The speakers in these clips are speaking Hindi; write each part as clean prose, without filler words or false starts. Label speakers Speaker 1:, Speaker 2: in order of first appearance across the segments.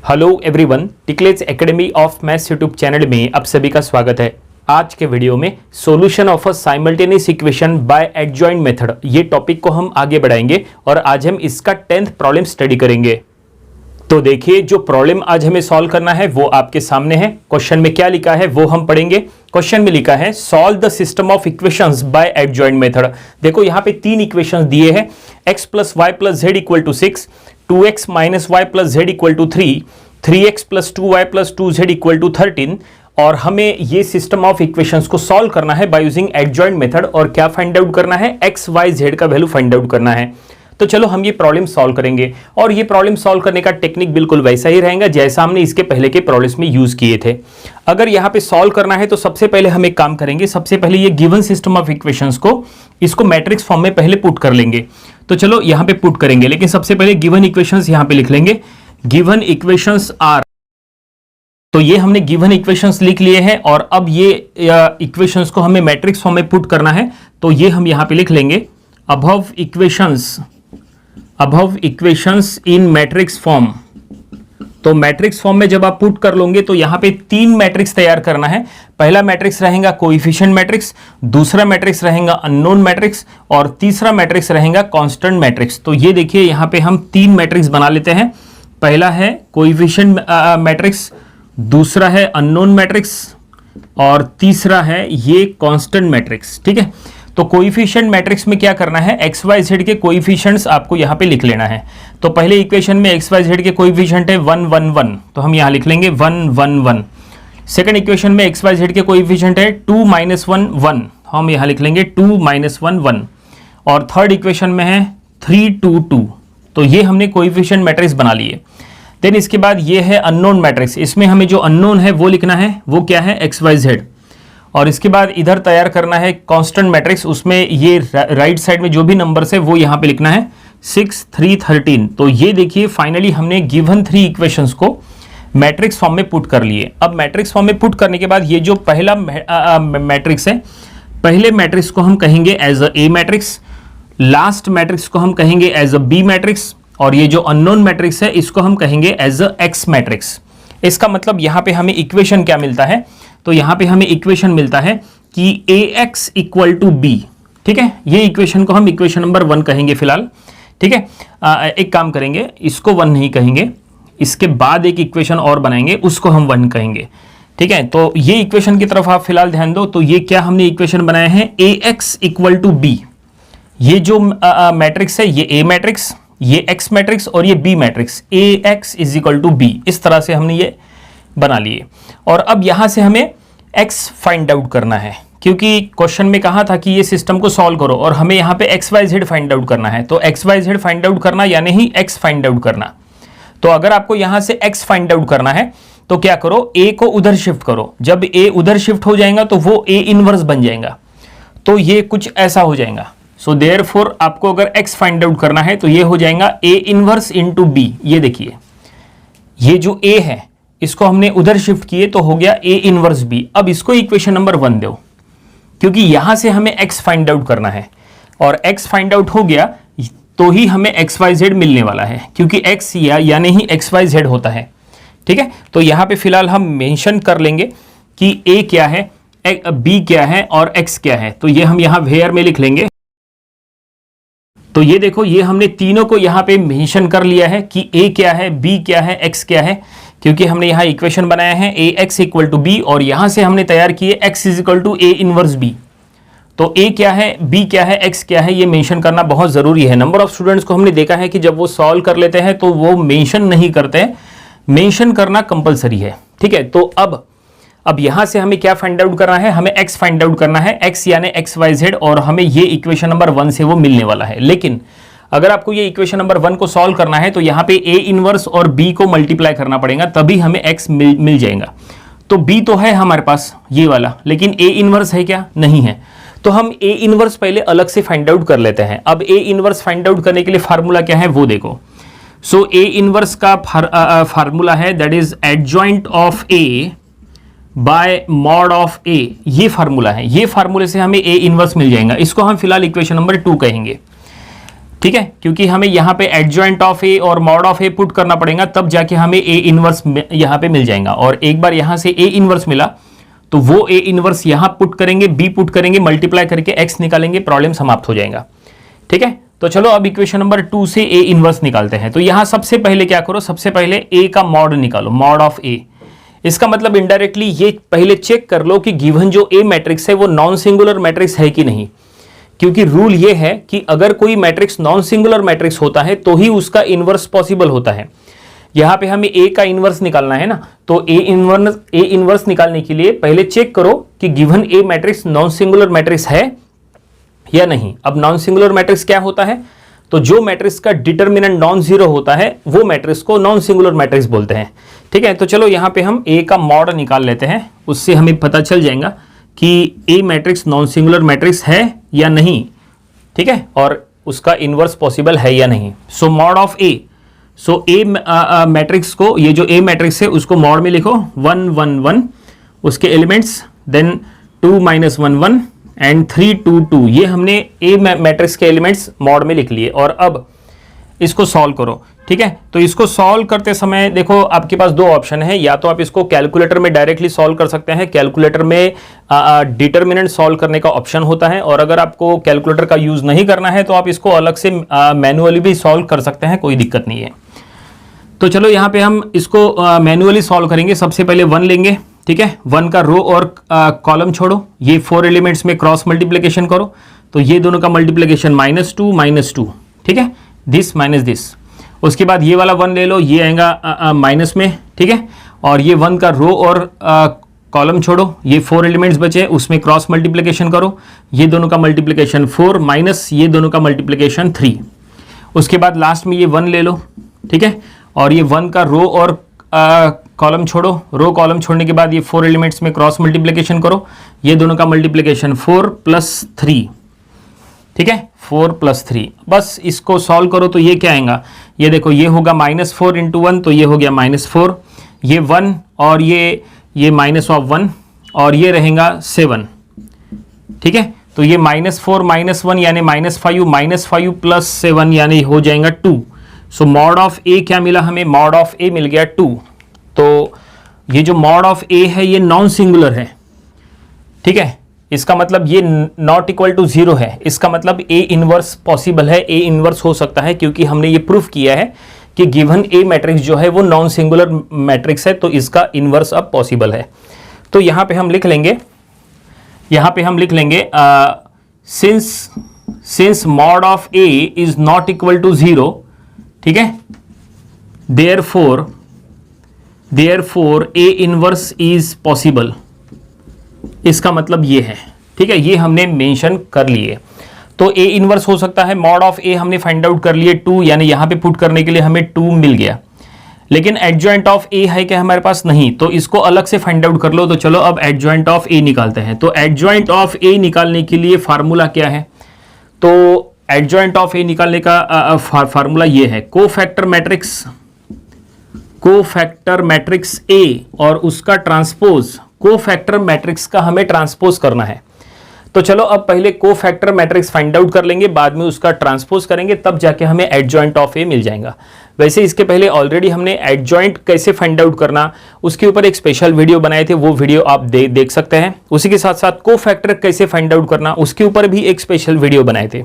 Speaker 1: हेलो एवरीवन, टिकलेट्स academy of maths YouTube channel में आप सभी का स्वागत है। आज के वीडियो में solution of a simultaneous equation by adjoint method ये टॉपिक को हम आगे बढ़ाएंगे और आज हम इसका 10th प्रॉब्लम स्टडी करेंगे। तो देखिए, जो प्रॉब्लम आज हमें सॉल्व करना है वो आपके सामने है। क्वेश्चन में क्या लिखा है वो हम पढ़ेंगे। क्वेश्चन में लिखा है solve the system of equations by adjoint method. देखो यहाँ पे तीन इक्वेशंस दिए हैं, x plus Y plus Z equal to 6, 2x minus Y plus Z equal to 3, 3x plus 2y plus 2z equal to 13 और हमें ये सिस्टम ऑफ इक्वेशंस को सॉल्व करना है बाय यूजिंग एडजॉइंट मेथड। और क्या फाइंड आउट करना है? x, y, z का वैल्यू फाइंड आउट करना है। तो चलो हम ये प्रॉब्लम सॉल्व करेंगे और ये प्रॉब्लम सॉल्व करने का टेक्निक बिल्कुल वैसा ही रहेगा जैसा हमने इसके पहले के प्रॉब्लम्स में यूज किए थे। अगर यहाँ पे सॉल्व करना है तो सबसे पहले हम एक काम करेंगे, सबसे पहले ये गिवन सिस्टम ऑफ इक्वेशंस को इसको मैट्रिक्स फॉर्म में पहले पुट कर लेंगे। तो चलो यहाँ पे पुट करेंगे, लेकिन सबसे पहले गिवन इक्वेशंस यहाँ पे लिख लेंगे। गिवन इक्वेशंस आर, तो ये हमने गिवन इक्वेशंस लिख लिए हैं और अब ये इक्वेशंस को हमें मैट्रिक्स फॉर्म में पुट करना है। तो ये हम यहाँ पे लिख लेंगे अबव इक्वेशंस इन मैट्रिक्स फॉर्म। तो मैट्रिक्स फॉर्म में जब आप पुट कर लोगे तो यहाँ पे तीन मैट्रिक्स तैयार करना है। पहला मैट्रिक्स रहेगा कोएफिशिएंट मैट्रिक्स, दूसरा मैट्रिक्स रहेगा अननोन मैट्रिक्स और तीसरा मैट्रिक्स रहेगा कांस्टेंट मैट्रिक्स। तो ये देखिए यहाँ पे हम तीन मैट्रिक्स बना लेते हैं। पहला है कोएफिशिएंट मैट्रिक्स, दूसरा है अननोन मैट्रिक्स और तीसरा है ये कांस्टेंट मैट्रिक्स। ठीक है, तो कोएफिशिएंट मैट्रिक्स में क्या करना है, एक्स वाई जेड के कोएफिशिएंट्स आपको यहाँ पे लिख लेना है। तो पहले इक्वेशन में एक्स वाई जेड के कोएफिशिएंट है 1 1 1, तो हम यहाँ लिख लेंगे 1 1 1। सेकंड इक्वेशन में एक्स वाई जेड के कोएफिशिएंट है 2 -1 1, हम यहाँ लिख लेंगे 2 -1 1। और थर्ड इक्वेशन में है 3 2 2। तो ये हमने कोएफिशिएंट मैट्रिक्स बना लिए। देन इसके बाद ये है अननोन मैट्रिक्स, इसमें हमें जो अननोन है वो लिखना है, वो क्या है, एक्स वाई जेड। और इसके बाद इधर तैयार करना है कांस्टेंट मैट्रिक्स, उसमें ये राइट साइड में जो भी नंबर्स है वो यहाँ पे लिखना है 6 3 13। तो ये देखिए फाइनली हमने गिवन थ्री इक्वेशंस को मैट्रिक्स फॉर्म में पुट कर लिए। अब मैट्रिक्स फॉर्म में पुट करने के बाद ये जो पहला मैट्रिक्स है, पहले मैट्रिक्स को हम कहेंगे as a A matrix, last matrix को हम कहेंगे एज अ बी मैट्रिक्स और ये जो अननोन मैट्रिक्स है इसको हम कहेंगे एज अ एक्स मैट्रिक्स। इसका मतलब यहाँ पे हमें इक्वेशन क्या मिलता है, तो यहाँ पे हमें इक्वेशन मिलता है कि ax इक्वल टू बी। ठीक है, ये इक्वेशन को हम इक्वेशन नंबर 1 कहेंगे फिलहाल। ठीक है, एक काम करेंगे, इसको 1 नहीं कहेंगे, इसके बाद एक इक्वेशन और बनाएंगे उसको हम 1 कहेंगे। ठीक है, तो ये इक्वेशन की तरफ आप फिलहाल ध्यान दो। तो ये क्या हमने इक्वेशन बनाए हैं, ax इक्वल टू बी। ये जो मैट्रिक्स है ये a मैट्रिक्स, ये x मैट्रिक्स और ये b matrix, ax is equal to b। इस तरह से हमने ये बना लिए। और अब यहां से हमें x फाइंड आउट करना है, क्योंकि क्वेश्चन में कहा था कि ये सिस्टम को सॉल्व करो और हमें यहाँ पे x y z find out करना है। तो x y z find out करना यानी ही x फाइंड आउट करना। तो अगर आपको यहां से x फाइंड आउट करना है तो क्या करो, a को उधर शिफ्ट करो। जब a उधर शिफ्ट हो जाएगा तो वो a इनवर्स बन जाएगा, तो ये कुछ ऐसा हो जाएगा। सो देयरफॉर आपको अगर x फाइंड आउट करना है तो ये हो जाएगा a इनवर्स इंटू b। ये देखिए, ये जो a है इसको हमने उधर शिफ्ट किए तो हो गया a इनवर्स b। अब इसको इक्वेशन नंबर 1 दो, क्योंकि यहां से हमें x फाइंड आउट करना है और x फाइंड आउट हो गया तो ही हमें एक्स वाई जेड मिलने वाला है, क्योंकि x यानी ही एक्स वाई जेड होता है। ठीक है, तो यहां पे फिलहाल हम मेंशन कर लेंगे कि a क्या है, b क्या है और x क्या है। तो ये हम यहां वेयर में लिख लेंगे। तो ये देखो, ये हमने तीनों को यहाँ पे मेंशन कर लिया है कि a क्या है, b क्या है, x क्या है, क्योंकि हमने यहाँ इक्वेशन बनाया है ax इक्वल टू b और यहाँ से हमने तैयार किए x is equal to a inverse b। तो a क्या है, b क्या है, x क्या है, ये मेंशन करना बहुत ज़रूरी है। नंबर ऑफ स्टूडेंट्स को हमने देखा है कि जब वो सॉल्व कर लेते हैं तो वो मेंशन नहीं करते, मेंशन करना कंपलसरी है। ठीक है, तो अब यहाँ से हमें क्या फाइंड आउट करना है, हमें x फाइंड आउट करना है, x यानी एक्स वाई जेड, और हमें ये इक्वेशन नंबर 1 से वो मिलने वाला है। लेकिन अगर आपको ये इक्वेशन नंबर 1 को सॉल्व करना है तो यहाँ पे a इनवर्स और b को मल्टीप्लाई करना पड़ेगा, तभी हमें x मिल जाएगा। तो b तो है हमारे पास ये वाला, लेकिन a इनवर्स है क्या, नहीं है। तो हम a इनवर्स पहले अलग से फाइंड आउट कर लेते हैं। अब a इनवर्स फाइंड आउट करने के लिए फार्मूला क्या है वो देखो। सो a इनवर्स का फार्मूला है that is adjoint of a bye mod of a। ये फार्मूला है, ये फार्मूले से हमें a इनवर्स मिल जाएगा। इसको हम फिलहाल इक्वेशन नंबर 2 कहेंगे। ठीक है, क्योंकि हमें यहाँ पे एडजॉइंट ऑफ ए और मॉड ऑफ ए पुट करना पड़ेगा, तब जाके हमें ए इनवर्स यहाँ पे मिल जाएगा। और एक बार यहाँ से ए इनवर्स मिला तो वो ए इनवर्स यहाँ पुट करेंगे, बी पुट करेंगे, मल्टीप्लाई करके एक्स निकालेंगे, प्रॉब्लम समाप्त हो जाएगा। ठीक है, तो चलो अब इक्वेशन नंबर 2 से ए इनवर्स निकालते हैं। तो यहाँ सबसे पहले क्या करो, सबसे पहले ए का मॉड निकालो, मॉड ऑफ ए। इसका मतलब इनडायरेक्टली ये पहले चेक कर लो कि गिवन जो ए मैट्रिक्स है वो नॉन सिंगुलर मैट्रिक्स है कि नहीं, क्योंकि रूल ये है कि अगर कोई मैट्रिक्स नॉन सिंगुलर मैट्रिक्स होता है तो ही उसका इनवर्स पॉसिबल होता है। यहां पे हमें ए का इनवर्स निकालना है ना, तो ए इनवर्स निकालने के लिए पहले चेक करो कि गिवन ए मैट्रिक्स नॉन सिंगुलर मैट्रिक्स है या नहीं। अब नॉन सिंगुलर मैट्रिक्स क्या होता है, तो जो मैट्रिक्स का डिटरमिनेंट नॉन जीरो होता है वो मैट्रिक्स को नॉन सिंगुलर मैट्रिक्स बोलते हैं। ठीक है, तो चलो यहां पे हम ए का मॉड निकाल लेते हैं, उससे हमें पता चल जाएगा कि ए मैट्रिक्स नॉन सिंगुलर मैट्रिक्स है या नहीं। ठीक है, और उसका इनवर्स पॉसिबल है या नहीं। So mod of A, so A matrix को, ये जो ए मैट्रिक्स है उसको मॉड में लिखो 1 1 1, उसके एलिमेंट्स देन 2 -1 1 एंड 3 2 2। ये हमने ए मैट्रिक्स के एलिमेंट्स मॉड में लिख लिए। और अब इसको सॉल्व करो। ठीक है, तो इसको सॉल्व करते समय देखो आपके पास दो ऑप्शन है, या तो आप इसको कैलकुलेटर में डायरेक्टली सॉल्व कर सकते हैं, कैलकुलेटर में डिटरमिनेंट सॉल्व करने का ऑप्शन होता है, और अगर आपको कैलकुलेटर का यूज नहीं करना है तो आप इसको अलग से मैनुअली भी सॉल्व कर सकते हैं, कोई दिक्कत नहीं है। तो चलो यहाँ पे हम इसको मैनुअली सॉल्व करेंगे। सबसे पहले 1 लेंगे। ठीक है, 1 का रो और कॉलम छोड़ो, ये 4 एलिमेंट्स में क्रॉस मल्टीप्लिकेशन करो, तो ये दोनों का मल्टीप्लिकेशन -2 -2। ठीक है, दिस माइनस दिस। उसके बाद ये वाला 1 ले लो, ये आएगा माइनस में। ठीक है, और ये 1 का रो और कॉलम छोड़ो, ये 4 एलिमेंट्स बचे, उसमें क्रॉस मल्टीप्लिकेशन करो, ये दोनों का मल्टीप्लिकेशन 4 माइनस ये दोनों का मल्टीप्लिकेशन 3। उसके बाद लास्ट में ये 1 ले लो। ठीक है, और ये 1 का रो और कॉलम छोड़ो, रो कॉलम छोड़ने के बाद ये 4 एलिमेंट्स में क्रॉस मल्टीप्लिकेशन करो, ये दोनों का मल्टीप्लिकेशन 4 + 3। ठीक है, 4 + 3। बस इसको सॉल्व करो तो ये क्या आएगा, ये देखो, ये होगा -4 × 1, तो ये हो गया -4, ये 1 और ये -1, और ये रहेगा 7। ठीक है, तो ये -4 -1 यानी -5 + 7 यानी हो जाएगा 2। सो मॉड ऑफ ए क्या मिला हमें, मॉड ऑफ ए मिल गया 2। तो ये जो मॉड ऑफ ए है ये नॉन सिंगुलर है। ठीक है, इसका मतलब ये नॉट इक्वल टू 0 है, इसका मतलब ए इनवर्स पॉसिबल है, ए इनवर्स हो सकता है, क्योंकि हमने ये प्रूफ किया है कि गिवन ए मैट्रिक्स जो है वो नॉन सिंगुलर मैट्रिक्स है, तो इसका इनवर्स अब पॉसिबल है। तो यहां पे हम लिख लेंगे since mod of A is not equal to 0, ठीक है, therefore A inverse is possible. इसका मतलब ये है। ठीक है, ये हमने मेंशन कर लिए। तो ए इनवर्स हो सकता है, मॉड ऑफ ए हमने फाइंड आउट कर लिए 2, यानी यहां पे पुट करने के लिए हमें 2 मिल गया। लेकिन एडजॉइंट ऑफ ए है क्या हमारे पास, नहीं, तो इसको अलग से फाइंड आउट कर लो। तो चलो अब एडजॉइंट ऑफ ए निकालते हैं। तो एडजॉइंट ऑफ ए निकालने के लिए फार्मूला क्या है, तो एडजॉइंट ऑफ ए निकालने का फार्मूला ये है, कोफैक्टर मैट्रिक्स ए और उसका ट्रांसपोज, कोफैक्टर मैट्रिक्स का हमें ट्रांसपोज करना है। तो चलो अब पहले कोफैक्टर मैट्रिक्स फाइंड आउट कर लेंगे, बाद में उसका ट्रांसपोज करेंगे, तब जाके हमें एडजॉइंट ऑफ ए मिल जाएगा। वैसे इसके पहले ऑलरेडी हमने एडजॉइंट कैसे फाइंड आउट करना उसके ऊपर एक स्पेशल वीडियो बनाए थे, वो वीडियो आप देख सकते हैं। उसी के साथ साथ कोफैक्टर कैसे फाइंड आउट करना उसके ऊपर भी एक स्पेशल वीडियो बनाए थे।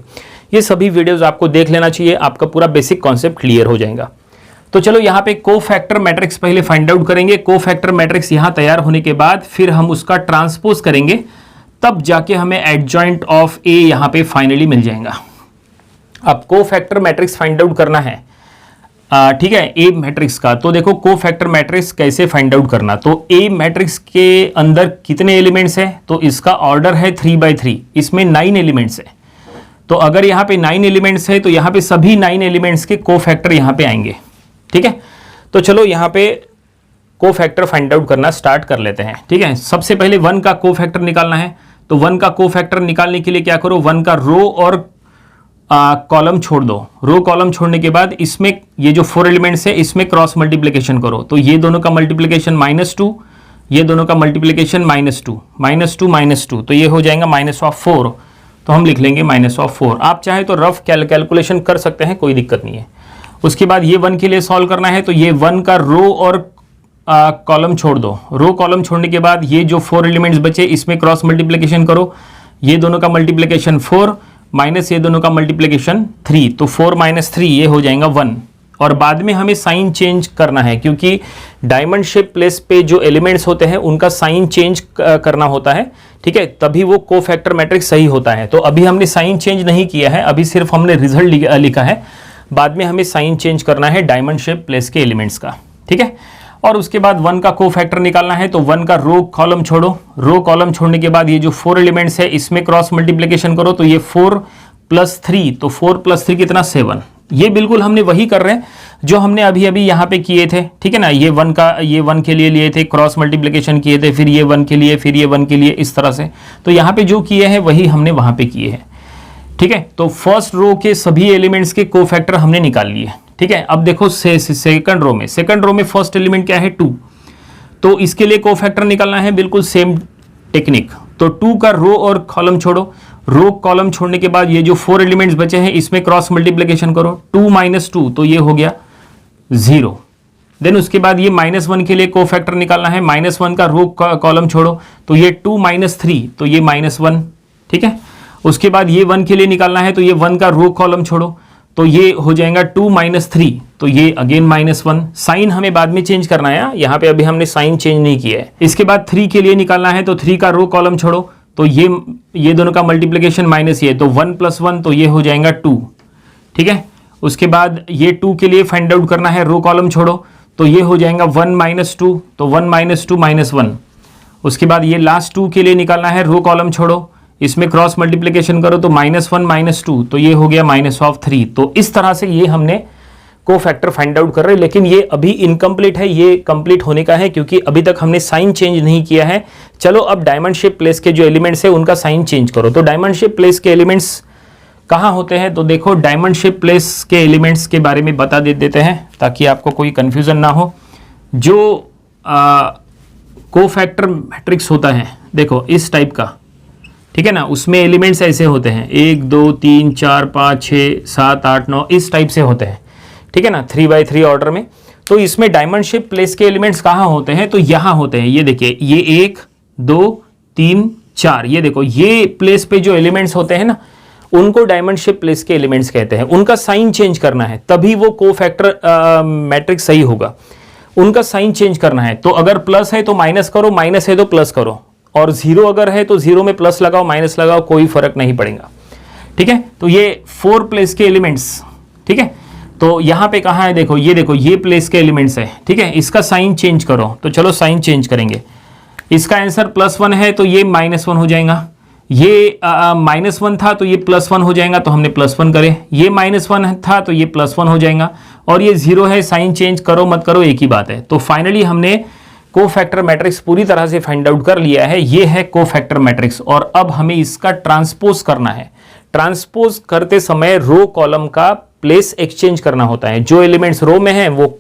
Speaker 1: ये सभी वीडियोज आपको देख लेना चाहिए, आपका पूरा बेसिक कॉन्सेप्ट क्लियर हो जाएगा। तो चलो यहाँ पे कोफैक्टर मैट्रिक्स पहले फाइंड आउट करेंगे। कोफैक्टर मैट्रिक्स यहाँ तैयार होने के बाद फिर हम उसका ट्रांसपोज करेंगे, तब जाके हमें एडजॉइंट ऑफ ए यहाँ पे फाइनली मिल जाएगा। अब कोफैक्टर मैट्रिक्स फाइंड आउट करना है, ठीक है, ए मैट्रिक्स का। तो देखो कोफैक्टर मैट्रिक्स कैसे फाइंड आउट करना। तो ए मैट्रिक्स के अंदर कितने एलिमेंट्स हैं, तो इसका ऑर्डर है 3/3, इसमें 9 एलिमेंट्स है। तो अगर यहाँ पे 9 एलिमेंट्स है तो यहाँ पे सभी 9 एलिमेंट्स के कोफैक्टर यहाँ पे आएंगे। ठीक है, तो चलो यहाँ पे कोफैक्टर फाइंड आउट करना स्टार्ट कर लेते हैं। ठीक है, सबसे पहले 1 का कोफैक्टर निकालना है। तो 1 का कोफैक्टर निकालने के लिए क्या करो, 1 का रो और कॉलम छोड़ दो। रो कॉलम छोड़ने के बाद इसमें ये जो 4 एलिमेंट्स है इसमें क्रॉस मल्टीप्लिकेशन करो। तो ये दोनों का मल्टीप्लिकेशन -2, ये दोनों का मल्टीप्लिकेशन -2 -2 -2, तो ये हो जाएगा -4। तो हम लिख लेंगे -4। आप चाहे तो रफ कैलकुलेशन कर सकते हैं, कोई दिक्कत नहीं है। उसके बाद ये 1 के लिए सॉल्व करना है, तो ये 1 का रो और कॉलम छोड़ दो। रो कॉलम छोड़ने के बाद ये जो 4 एलिमेंट्स बचे इसमें क्रॉस मल्टीप्लिकेशन करो। ये दोनों का मल्टीप्लिकेशन 4 माइनस ये दोनों का मल्टीप्लिकेशन 3, तो 4 - 3 ये हो जाएगा 1। और बाद में हमें साइन चेंज करना है, क्योंकि डायमंड शेप प्लेस पे जो एलिमेंट्स होते हैं उनका साइन चेंज करना होता है, ठीक है, तभी वो कोफैक्टर मैट्रिक्स सही होता है। तो अभी हमने साइन चेंज नहीं किया है, अभी सिर्फ हमने रिजल्ट लिखा है। बाद में हमें साइन चेंज करना है डायमंड शेप प्लेस के एलिमेंट्स का, ठीक है। और उसके बाद 1 का कोफैक्टर निकालना है, तो 1 का रो कॉलम छोड़ो। रो कॉलम छोड़ने के बाद ये जो 4 एलिमेंट्स है इसमें क्रॉस मल्टीप्लिकेशन करो, तो ये 4 + 3, तो 4 + 3 कितना 7। ये बिल्कुल हमने वही कर रहे हैं जो हमने अभी अभी यहाँ पे किए थे, ठीक है ना। ये 1 के लिए लिए थे, क्रॉस मल्टीप्लिकेशन किए थे, फिर ये 1 के लिए, फिर ये 1 के लिए, इस तरह से। तो यहाँ पे जो किए हैं वही हमने वहाँ पे किए हैं, ठीक है। तो फर्स्ट रो के सभी एलिमेंट्स के कोफैक्टर हमने निकाल लिए, ठीक है। अब देखो सेकंड रो में फर्स्ट एलिमेंट क्या है 2, तो इसके लिए कोफैक्टर निकालना है, बिल्कुल सेम टेक्निक। तो 2 का रो और कॉलम छोड़ो। रो कॉलम छोड़ने के बाद ये जो 4 एलिमेंट्स बचे हैं इसमें क्रॉस मल्टीप्लिकेशन करो। 2 - 2, तो ये हो गया 0। देन उसके बाद ये -1 के लिए कोफैक्टर निकालना है। -1 का रो कॉलम छोड़ो, तो ये 2 - 3, तो ये -1, ठीक है। उसके बाद ये 1 के लिए निकालना है, तो ये 1 का रो कॉलम छोड़ो, तो ये हो जाएगा 2 - 3, तो ये अगेन -1। साइन हमें बाद में चेंज करना है, यहाँ पे अभी हमने साइन चेंज नहीं किया है। इसके बाद 3 के लिए निकालना है, तो 3 का रो कॉलम छोड़ो, तो ये दोनों का मल्टीप्लिकेशन माइनस ये, तो 1 + 1, तो ये हो जाएगा 2, ठीक है। उसके बाद ये 2 के लिए फाइंड आउट करना है, रो कॉलम छोड़ो, तो ये हो जाएगा 1 - 2, तो 1 - 2 -1। उसके बाद ये लास्ट 2 के लिए निकालना है, रो कॉलम छोड़ो, इसमें क्रॉस मल्टीप्लिकेशन करो, तो -1 - 2, तो ये हो गया -3। तो इस तरह से ये हमने कोफैक्टर फाइंड आउट कर रहे हैं, लेकिन ये अभी इनकम्प्लीट है, ये कंप्लीट होने का है क्योंकि अभी तक हमने साइन चेंज नहीं किया है। चलो अब डायमंड शेप प्लेस के जो एलिमेंट्स है उनका साइन चेंज करो। तो डायमंड शेप प्लेस के एलिमेंट्स कहाँ होते हैं, तो देखो डायमंड शेप प्लेस के एलिमेंट्स के बारे में बता देते हैं ताकि आपको कोई कंफ्यूजन ना हो। जो कोफैक्टर मैट्रिक्स होता है, देखो इस टाइप का, ठीक है ना, उसमें एलिमेंट्स ऐसे होते हैं 1 2 3 4 5 6 7 8 9, इस टाइप से होते हैं, ठीक है ना, 3x3 ऑर्डर में। तो इसमें डायमंड शेप प्लेस के एलिमेंट्स कहाँ होते हैं, तो यहाँ होते हैं। ये देखिए, ये 1 2 3 4, ये देखो ये प्लेस पे जो एलिमेंट्स होते हैं ना उनको डायमंड शेप प्लेस के एलिमेंट्स कहते हैं। उनका साइन चेंज करना है तभी वो कोफैक्टर मैट्रिक्स सही होगा। उनका साइन चेंज करना है, तो अगर प्लस है तो माइनस करो, माइनस है तो प्लस करो, और 0 अगर है तो 0 में प्लस लगाओ, माइनस लगाओ, कोई फर्क नहीं पड़ेगा, ठीक है। तो ये 4 प्लेस के एलिमेंट्स, ठीक है। तो यहाँ पे कहाँ है, देखो ये प्लेस के एलिमेंट्स है, ठीक है। इसका साइन चेंज करो, तो चलो साइन चेंज करेंगे। इसका आंसर +1 है तो ये -1 हो जाएगा। ये -1 था तो ये +1 हो जाएगा, तो हमने +1 करे। ये -1 था तो ये +1 हो जाएगा, और ये 0 है, साइन चेंज करो मत करो एक ही बात है। तो फाइनली हमने कोफैक्टर मैट्रिक्स पूरी तरह से फाइंड आउट कर लिया है। ये है कोफैक्टर मैट्रिक्स, और अब हमें इसका ट्रांसपोज करना है। ट्रांसपोज करते समय रो कॉलम का प्लेस एक्सचेंज करना होता है। जो एलिमेंट्स रो में है वो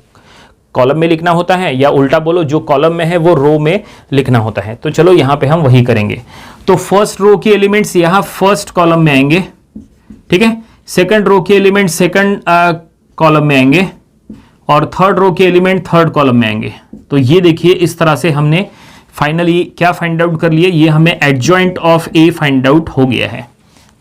Speaker 1: कॉलम में लिखना होता है, या उल्टा बोलो जो कॉलम में है वो रो में लिखना होता है। तो चलो यहाँ पे हम वही करेंगे। तो फर्स्ट रो के एलिमेंट्स यहाँ फर्स्ट कॉलम में आएंगे, ठीक है। सेकंड रो के एलिमेंट सेकंड कॉलम में आएंगे, और थर्ड रो के एलिमेंट थर्ड कॉलम में आएंगे। तो ये देखिए इस तरह से हमने फाइनली क्या फाइंड आउट कर लिए, ये हमें adjoint of A find out हो गया है।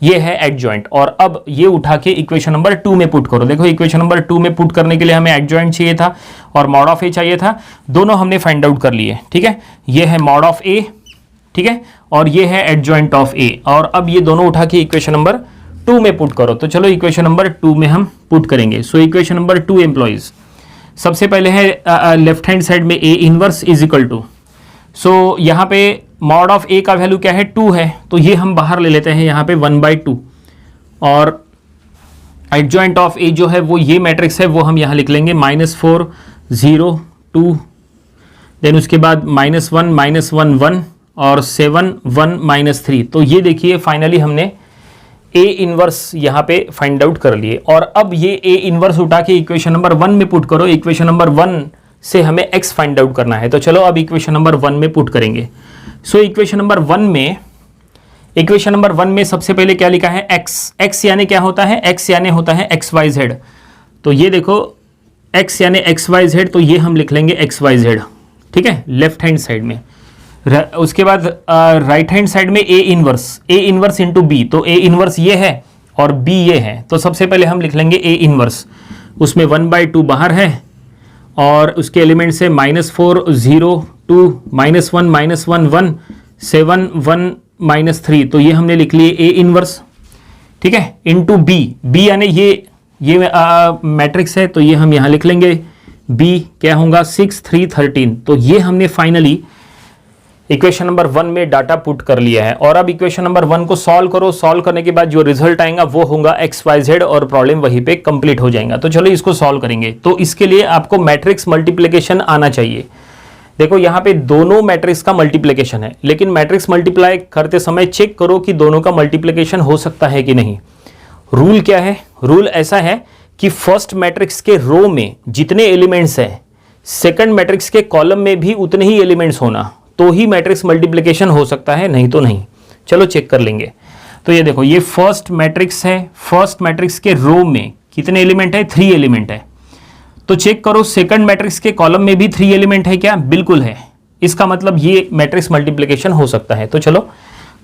Speaker 1: ये है एडजॉइंट, और अब ये उठा के इक्वेशन नंबर 2 में पुट करो। देखो इक्वेशन नंबर 2 में पुट करने के लिए हमें एडजॉइंट चाहिए था और मॉड ऑफ ए चाहिए था, दोनों हमने फाइंड आउट कर लिए, ठीक है। ये है मॉड ऑफ ए, ठीक है, और ये है एडजॉइंट ऑफ ए। और अब ये दोनों उठा के इक्वेशन नंबर 2 में पुट करो। तो चलो इक्वेशन नंबर 2 में हम पुट करेंगे। सो इक्वेशन नंबर 2 एम्प्लॉइज, सबसे पहले है लेफ्ट हैंड साइड में A inverse is equal to, so यहाँ पे मॉड ऑफ ए का वैल्यू क्या है 2 है, तो ये हम बाहर ले लेते हैं यहाँ पे 1/2, और एडजॉइंट ऑफ ए जो है वो ये मैट्रिक्स है, वो हम यहाँ लिख लेंगे -4 0 2, देन उसके बाद -1 -1 1 और 7 1 -3। तो ये देखिए फाइनली हमने ए इनवर्स यहाँ पे फाइंड आउट कर लिए। और अब ये ए इनवर्स उठा के इक्वेशन नंबर 1 में पुट करो। इक्वेशन नंबर 1 से हमें x फाइंड आउट करना है, तो चलो अब इक्वेशन नंबर 1 में पुट करेंगे। सो इक्वेशन नंबर 1 में इक्वेशन नंबर 1 में सबसे पहले क्या लिखा है, x यानी क्या होता है, x यानी होता है xyz। तो ये देखो x यानी xyz, तो ये हम लिख लेंगे xyz, ठीक है, लेफ्ट हैंड साइड में। उसके बाद राइट हैंड साइड में a इनवर्स इंटू b, तो a इनवर्स ये है और b ये है, तो सबसे पहले हम लिख लेंगे a इनवर्स, उसमें 1/2 बाहर है और उसके एलिमेंट से -4 0 2 -1 -1 1 7 1 -3, तो ये हमने लिख लिए a इनवर्स, ठीक है, इंटू b यानी ये मैट्रिक्स है, तो ये हम यहाँ लिख लेंगे b क्या होगा 6 3 13, तो ये हमने फाइनली इक्वेशन नंबर 1 में डाटा पुट कर लिया है। और अब इक्वेशन नंबर 1 को सॉल्व करो, सॉल्व करने के बाद जो रिजल्ट आएगा वो होगा XYZ और प्रॉब्लम वहीं पे कंप्लीट हो जाएगा। तो चलो इसको सॉल्व करेंगे। तो इसके लिए आपको मैट्रिक्स मल्टीप्लिकेशन आना चाहिए। देखो यहाँ पे दोनों मैट्रिक्स का मल्टीप्लिकेशन है, लेकिन मैट्रिक्स मल्टीप्लाई करते समय चेक करो कि दोनों का मल्टीप्लिकेशन हो सकता है कि नहीं। रूल क्या है, रूल ऐसा है कि फर्स्ट मैट्रिक्स के रो में जितने एलिमेंट्स हैं सेकंड मैट्रिक्स के कॉलम में भी उतने ही एलिमेंट्स होना, तो ही मैट्रिक्स मल्टीप्लिकेशन हो सकता है, नहीं तो नहीं। चलो चेक कर लेंगे। तो ये देखो ये फर्स्ट मैट्रिक्स है, फर्स्ट मैट्रिक्स के रो में कितने एलिमेंट है, 3 एलिमेंट है। तो चेक करो सेकंड मैट्रिक्स के कॉलम में भी 3 एलिमेंट है क्या, बिल्कुल है। इसका मतलब ये मैट्रिक्स मल्टीप्लिकेशन हो सकता है। तो चलो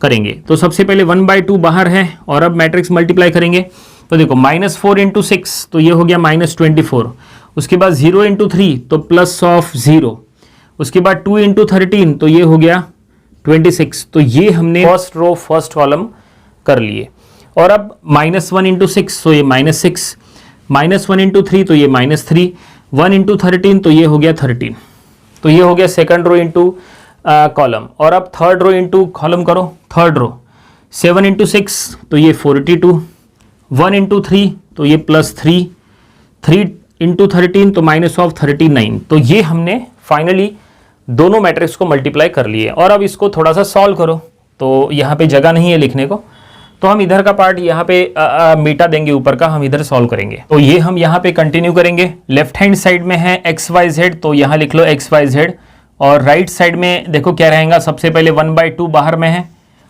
Speaker 1: करेंगे। तो सबसे पहले 1/2 बाहर है और अब मैट्रिक्स मल्टीप्लाई करेंगे। तो देखो -4 × 6, तो ये हो गया -24। उसके बाद 0 × 3, तो +0। उसके बाद 2 × 13, तो ये हो गया 26। तो ये हमने फर्स्ट रो फर्स्ट कॉलम कर लिए। और अब -1 × 6, तो ये -6, -1 × 3, तो ये -3, 1 × 13, तो ये हो गया 13। तो ये हो गया सेकंड रो इंटू कॉलम। और अब थर्ड रो इंटू कॉलम करो, थर्ड रो 7 × 6, तो ये 42, 1 × 3, तो ये +3, 3 × 13, तो -39। तो ये हमने फाइनली दोनों मैट्रिक्स को मल्टीप्लाई कर लिए। और अब इसको थोड़ा सा सॉल्व करो। तो यहाँ पे जगह नहीं है लिखने को, तो हम इधर का पार्ट यहाँ पे मिटा देंगे, ऊपर का हम इधर सॉल्व करेंगे। तो ये हम यहाँ पे कंटिन्यू करेंगे। लेफ्ट हैंड साइड में है XYZ, तो यहाँ लिख लो XYZ। और राइट साइड में देखो क्या रहेगा, सबसे पहले 1/2 बाहर में है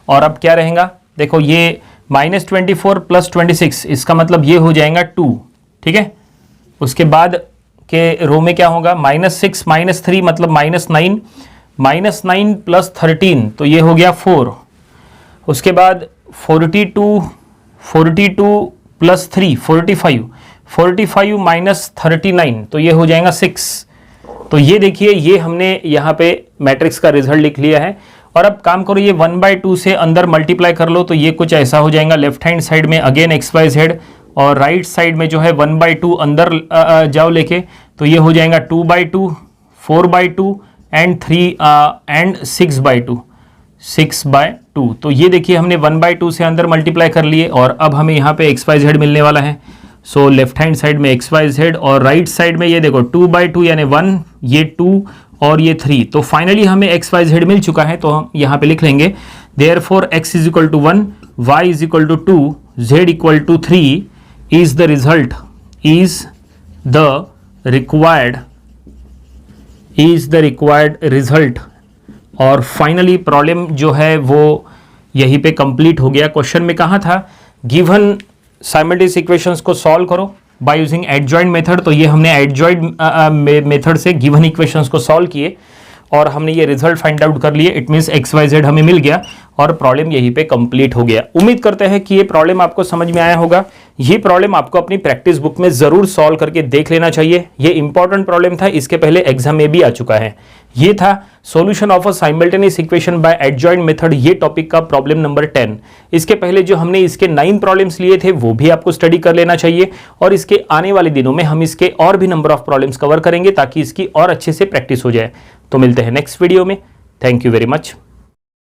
Speaker 1: और अब क्या रहेगा, देखो ये -24 + 26, इसका मतलब ये हो जाएगा 2, ठीक है। उसके बाद के रो में क्या होगा, -6 -3 मतलब -9, -9 + 13, तो ये हो गया 4। उसके बाद 42 + 3 45 -39, तो ये हो जाएगा 6। तो ये देखिए ये हमने यहाँ पे मैट्रिक्स का रिजल्ट लिख लिया है। और अब काम करो, ये 1/2 से अंदर मल्टीप्लाई कर लो, तो ये कुछ ऐसा हो जाएगा। लेफ्ट हैंड साइड में अगेन XYZ और राइट साइड में जो है 1/2 अंदर जाओ लेके, तो ये हो जाएगा 2/2 4/2 एंड 3 एंड 6/2 6/2। तो ये देखिए हमने 1/2 से अंदर मल्टीप्लाई कर लिए और अब हमें यहाँ पे XYZ मिलने वाला है। सो लेफ्ट हैंड साइड में XYZ और राइट साइड में ये देखो 2/2 यानी 1, ये 2 और ये 3। तो फाइनली हमें XYZ मिल चुका है। तो हम यहाँ पे लिख लेंगे therefore x = 1, y = 2, z = 3 is the result, is the required result। और फाइनली प्रॉब्लम जो है वो यहीं पे कंप्लीट हो गया। क्वेश्चन में कहा था गिवन साइमल्टेनियस इक्वेशंस को सॉल्व करो बाय यूजिंग एडजॉइंट मेथड। तो ये हमने एडजॉइंट मेथड से गिवन इक्वेशंस को सॉल्व किए और हमने ये रिजल्ट फाइंड आउट कर लिए। इट मीन्स XYZ हमें मिल गया और प्रॉब्लम यहीं पे कंप्लीट हो गया। उम्मीद करते हैं कि ये प्रॉब्लम आपको समझ में आया होगा। ये प्रॉब्लम आपको अपनी प्रैक्टिस बुक में जरूर सॉल्व करके देख लेना चाहिए। ये इंपॉर्टेंट प्रॉब्लम था, इसके पहले एग्जाम में भी आ चुका है। ये था solution of a simultaneous equation by adjoint method, ये टॉपिक का प्रॉब्लम नंबर 10। इसके पहले जो हमने इसके 9 प्रॉब्लम्स लिए थे वो भी आपको स्टडी कर लेना चाहिए और इसके आने वाले दिनों में हम इसके और भी नंबर ऑफ प्रॉब्लम्स कवर करेंगे ताकि इसकी और अच्छे से प्रैक्टिस हो जाए। तो मिलते हैं नेक्स्ट वीडियो में। Thank you very much.